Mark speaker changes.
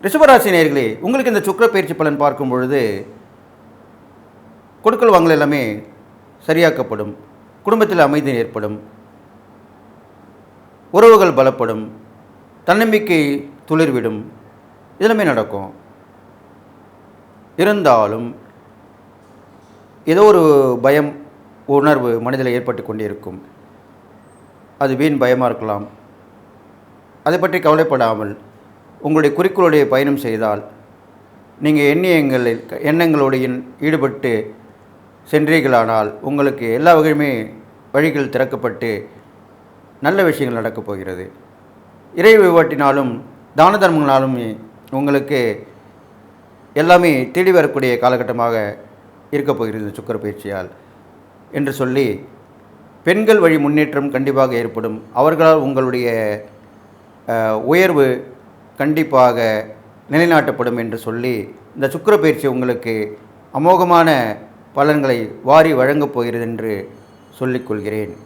Speaker 1: ரிஷபராசி நேயர்களே, உங்களுக்கு இந்த சுக்கிர பயிற்சி பலன் பார்க்கும் பொழுது கொடுக்கல் வாங்கல் எல்லாமே சரியாக்கப்படும். குடும்பத்தில் அமைதி ஏற்படும். உறவுகள் பலப்படும். தன்னம்பிக்கை துளிர்விடும். இதெல்லாமே நடக்கும். இருந்தாலும் ஏதோ ஒரு பயம் உணர்வு மனதில் ஏற்பட்டு கொண்டே இருக்கும். அது வீண் பயமாக இருக்கலாம். அதை பற்றி கவலைப்படாமல் உங்களுடைய குறிக்கோளுடைய பயணம் செய்தால் நீங்கள் எண்ணங்களோடு ஈடுபட்டு சென்றீர்களானால் உங்களுக்கு எல்லா வகையுமே வழிகள் திறக்கப்பட்டு நல்ல விஷயங்கள் நடக்கப் போகிறது. இறை வழிபாட்டினாலும் தான தர்மங்களாலும் உங்களுக்கு எல்லாமே தேடி வரக்கூடிய காலகட்டமாக இருக்கப் போகிறது சுக்கிர பயிற்சியால் என்று சொல்லி, பெண்கள் வழி முன்னேற்றம் கண்டிப்பாக ஏற்படும். அவர்களால் உங்களுடைய உயர்வு கண்டிப்பாக நிலைநாட்டப்படும் என்று சொல்லி, இந்த சுக்கிர பயிற்சி உங்களுக்கு அமோகமான பலன்களை வாரி வழங்கப் போகிறது என்று சொல்லிக்கொள்கிறேன்.